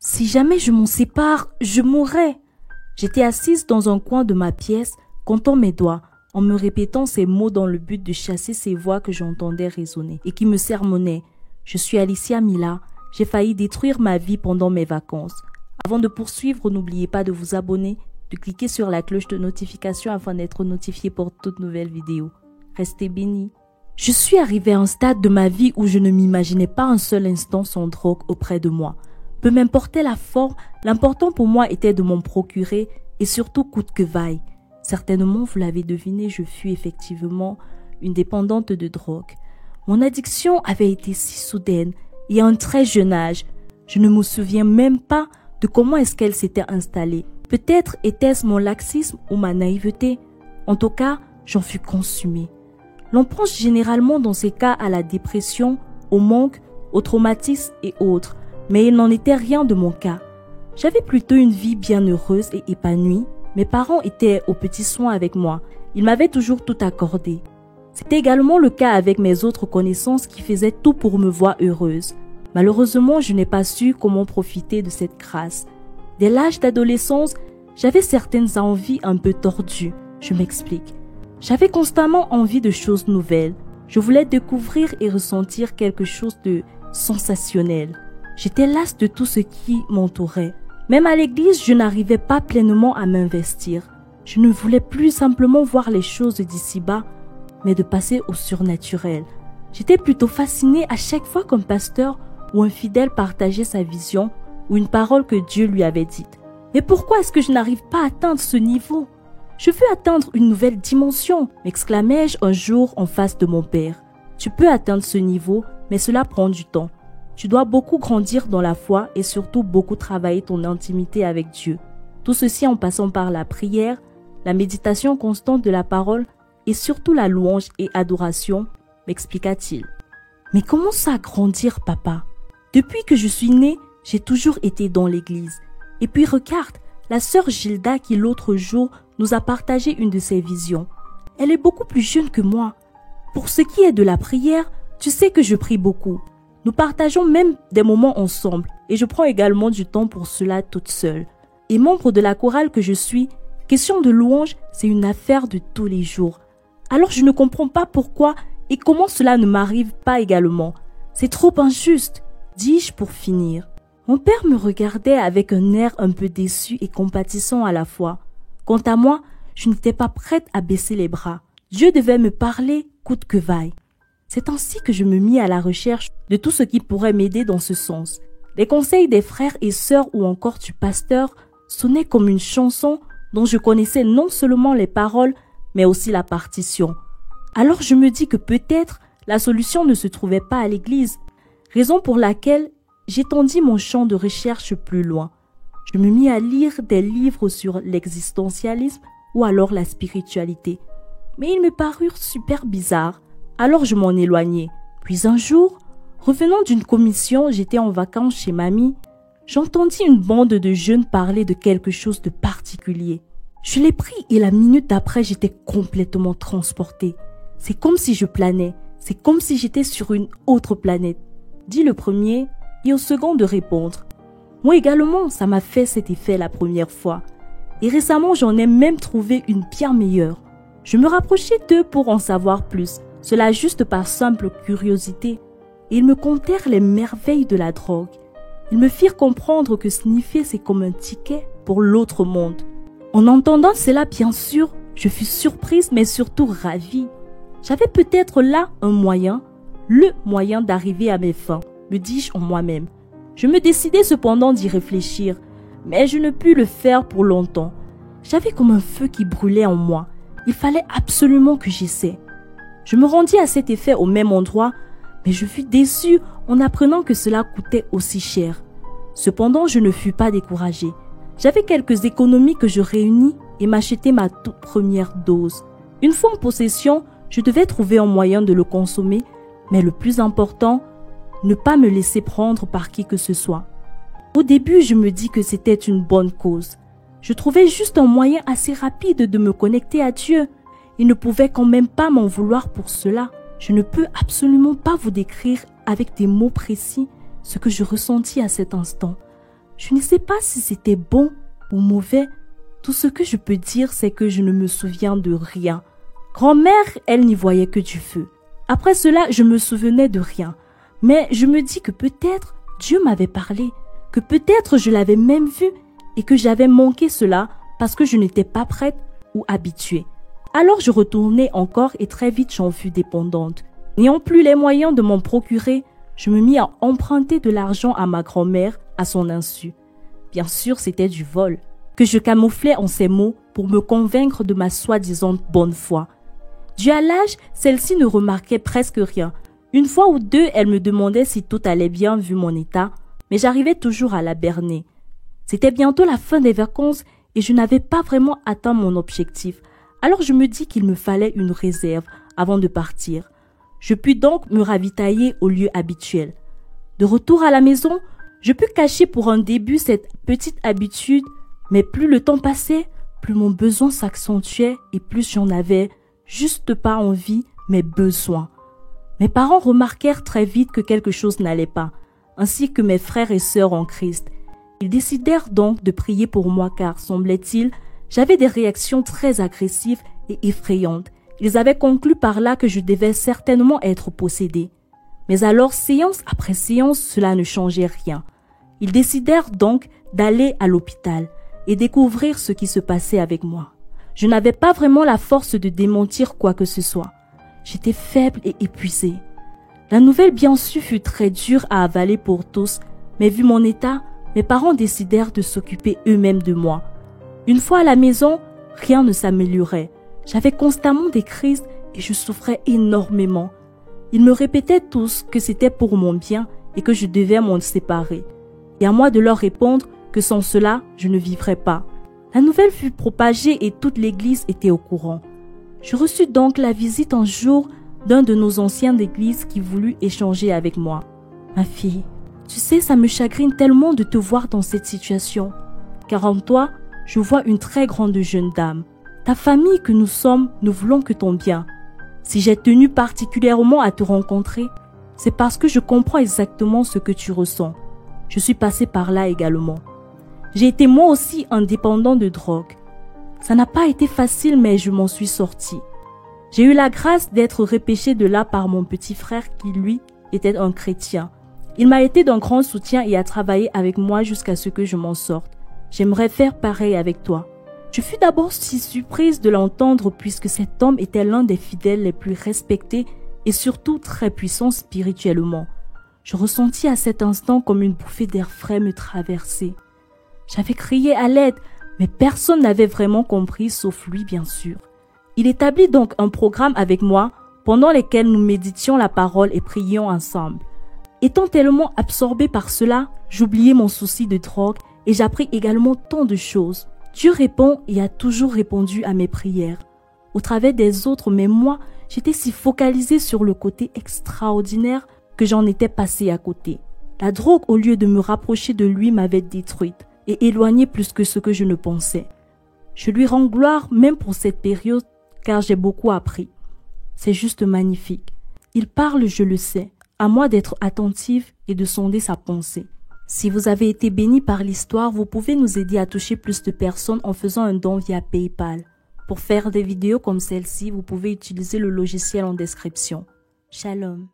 Si jamais je m'en sépare, je mourrai. J'étais assise dans un coin de ma pièce, comptant mes doigts, en me répétant ces mots dans le but de chasser ces voix que j'entendais résonner et qui me sermonnaient. Je suis Alicia Mila, j'ai failli détruire ma vie pendant mes vacances. Avant de poursuivre, n'oubliez pas de vous abonner, de cliquer sur la cloche de notification afin d'être notifié pour toute nouvelle vidéo. Restez bénis. Je suis arrivée à un stade de ma vie où je ne m'imaginais pas un seul instant sans drogue auprès de moi. Peu m'importait la forme, l'important pour moi était de m'en procurer et surtout coûte que vaille. Certainement, vous l'avez deviné, je fus effectivement une dépendante de drogue. Mon addiction avait été si soudaine et à un très jeune âge. Je ne me souviens même pas de comment est-ce qu'elle s'était installée. Peut-être était-ce mon laxisme ou ma naïveté. En tout cas, j'en fus consumée. L'on pense généralement dans ces cas à la dépression, au manque, au traumatisme et autres, mais il n'en était rien de mon cas. J'avais plutôt une vie bien heureuse et épanouie. Mes parents étaient aux petits soins avec moi. Ils m'avaient toujours tout accordé. C'était également le cas avec mes autres connaissances qui faisaient tout pour me voir heureuse. Malheureusement, je n'ai pas su comment profiter de cette grâce. Dès l'âge d'adolescence, j'avais certaines envies un peu tordues. Je m'explique. J'avais constamment envie de choses nouvelles. Je voulais découvrir et ressentir quelque chose de sensationnel. J'étais lasse de tout ce qui m'entourait. Même à l'église, je n'arrivais pas pleinement à m'investir. Je ne voulais plus simplement voir les choses d'ici-bas, mais de passer au surnaturel. J'étais plutôt fascinée à chaque fois qu'un pasteur ou un fidèle partageait sa vision ou une parole que Dieu lui avait dite. Mais pourquoi est-ce que je n'arrive pas à atteindre ce niveau? Je veux atteindre une nouvelle dimension, m'exclamai-je un jour en face de mon père. Tu peux atteindre ce niveau, mais cela prend du temps. Tu dois beaucoup grandir dans la foi et surtout beaucoup travailler ton intimité avec Dieu. Tout ceci en passant par la prière, la méditation constante de la parole et surtout la louange et adoration, m'expliqua-t-il. Mais comment ça grandir, papa? Depuis que je suis née, j'ai toujours été dans l'église. Et puis regarde, la sœur Gilda qui l'autre jour nous a partagé une de ses visions. Elle est beaucoup plus jeune que moi. Pour ce qui est de la prière, tu sais que je prie beaucoup. Nous partageons même des moments ensemble et je prends également du temps pour cela toute seule. Et membre de la chorale que je suis, question de louange, c'est une affaire de tous les jours. Alors je ne comprends pas pourquoi et comment cela ne m'arrive pas également. C'est trop injuste, dis-je pour finir. Mon père me regardait avec un air un peu déçu et compatissant à la fois. Quant à moi, je n'étais pas prête à baisser les bras. Dieu devait me parler coûte que vaille. C'est ainsi que je me mis à la recherche de tout ce qui pourrait m'aider dans ce sens. Les conseils des frères et sœurs ou encore du pasteur sonnaient comme une chanson dont je connaissais non seulement les paroles, mais aussi la partition. Alors je me dis que peut-être la solution ne se trouvait pas à l'église, raison pour laquelle j'étendis mon champ de recherche plus loin. Je me mis à lire des livres sur l'existentialisme ou alors la spiritualité. Mais ils me parurent super bizarres. Alors je m'en éloignai. Puis un jour, revenant d'une commission, j'étais en vacances chez mamie. J'entendis une bande de jeunes parler de quelque chose de particulier. Je l'ai pris et la minute d'après, j'étais complètement transportée. C'est comme si je planais. C'est comme si j'étais sur une autre planète. Dit le premier et au second de répondre. Moi également, ça m'a fait cet effet la première fois. Et récemment, j'en ai même trouvé une bien meilleure. Je me rapprochai d'eux pour en savoir plus. Cela juste par simple curiosité. Et ils me contèrent les merveilles de la drogue. Ils me firent comprendre que sniffer c'est comme un ticket pour l'autre monde. En entendant cela, bien sûr, je fus surprise mais surtout ravie. J'avais peut-être là un moyen, le moyen d'arriver à mes fins, me dis-je en moi-même. Je me décidai cependant d'y réfléchir, mais je ne pus le faire pour longtemps. J'avais comme un feu qui brûlait en moi. Il fallait absolument que j'essaie. Je me rendis à cet effet au même endroit, mais je fus déçue en apprenant que cela coûtait aussi cher. Cependant, je ne fus pas découragée. J'avais quelques économies que je réunis et m'achetai ma toute première dose. Une fois en possession, je devais trouver un moyen de le consommer, mais le plus important, ne pas me laisser prendre par qui que ce soit. Au début, je me dis que c'était une bonne cause. Je trouvais juste un moyen assez rapide de me connecter à Dieu. Il ne pouvait quand même pas m'en vouloir pour cela. Je ne peux absolument pas vous décrire avec des mots précis ce que je ressentis à cet instant. Je ne sais pas si c'était bon ou mauvais. Tout ce que je peux dire, c'est que je ne me souviens de rien. Grand-mère, elle n'y voyait que du feu. Après cela, je me souvenais de rien. Mais je me dis que peut-être Dieu m'avait parlé, que peut-être je l'avais même vu et que j'avais manqué cela parce que je n'étais pas prête ou habituée. Alors je retournai encore et très vite j'en fus dépendante. N'ayant plus les moyens de m'en procurer, je me mis à emprunter de l'argent à ma grand-mère à son insu. Bien sûr, c'était du vol, que je camouflais en ces mots pour me convaincre de ma soi-disant bonne foi. Dû à l'âge, celle-ci ne remarquait presque rien. Une fois ou deux, elle me demandait si tout allait bien vu mon état, mais j'arrivais toujours à la berner. C'était bientôt la fin des vacances et je n'avais pas vraiment atteint mon objectif. Alors je me dis qu'il me fallait une réserve avant de partir. Je pus donc me ravitailler au lieu habituel. De retour à la maison, je pus cacher pour un début cette petite habitude, mais plus le temps passait, plus mon besoin s'accentuait et plus j'en avais, juste pas envie, mais besoin. Mes parents remarquèrent très vite que quelque chose n'allait pas, ainsi que mes frères et sœurs en Christ. Ils décidèrent donc de prier pour moi car, semblait-il, j'avais des réactions très agressives et effrayantes. Ils avaient conclu par là que je devais certainement être possédée. Mais alors, séance après séance, cela ne changeait rien. Ils décidèrent donc d'aller à l'hôpital et découvrir ce qui se passait avec moi. Je n'avais pas vraiment la force de démentir quoi que ce soit. J'étais faible et épuisée. La nouvelle, bien sûr, fut très dure à avaler pour tous, mais vu mon état, mes parents décidèrent de s'occuper eux-mêmes de moi. Une fois à la maison, rien ne s'améliorait. J'avais constamment des crises et je souffrais énormément. Ils me répétaient tous que c'était pour mon bien et que je devais m'en séparer. Et à moi de leur répondre que sans cela, je ne vivrais pas. La nouvelle fut propagée et toute l'église était au courant. Je reçus donc la visite un jour d'un de nos anciens d'église qui voulut échanger avec moi. « Ma fille, tu sais, ça me chagrine tellement de te voir dans cette situation, car en toi, je vois une très grande jeune dame. Ta famille que nous sommes, nous voulons que ton bien. Si j'ai tenu particulièrement à te rencontrer, c'est parce que je comprends exactement ce que tu ressens. Je suis passée par là également. J'ai été moi aussi un dépendant de drogue. Ça n'a pas été facile, mais je m'en suis sortie. J'ai eu la grâce d'être repêchée de là par mon petit frère qui, lui, était un chrétien. Il m'a été d'un grand soutien et a travaillé avec moi jusqu'à ce que je m'en sorte. J'aimerais faire pareil avec toi. Je fus d'abord si surprise de l'entendre puisque cet homme était l'un des fidèles les plus respectés et surtout très puissant spirituellement. Je ressentis à cet instant comme une bouffée d'air frais me traverser. J'avais crié à l'aide, mais personne n'avait vraiment compris, sauf lui bien sûr. Il établit donc un programme avec moi, pendant lequel nous méditions la parole et prions ensemble. Étant tellement absorbée par cela, j'oubliais mon souci de drogue et j'appris également tant de choses. Dieu répond et a toujours répondu à mes prières. Au travers des autres, mais moi, j'étais si focalisée sur le côté extraordinaire que j'en étais passée à côté. La drogue, au lieu de me rapprocher de lui, m'avait détruite et éloignée plus que ce que je ne pensais. Je lui rends gloire même pour cette période car j'ai beaucoup appris. C'est juste magnifique. Il parle, je le sais. À moi d'être attentive et de sonder sa pensée. Si vous avez été béni par l'histoire, vous pouvez nous aider à toucher plus de personnes en faisant un don via PayPal. Pour faire des vidéos comme celle-ci, vous pouvez utiliser le logiciel en description. Shalom.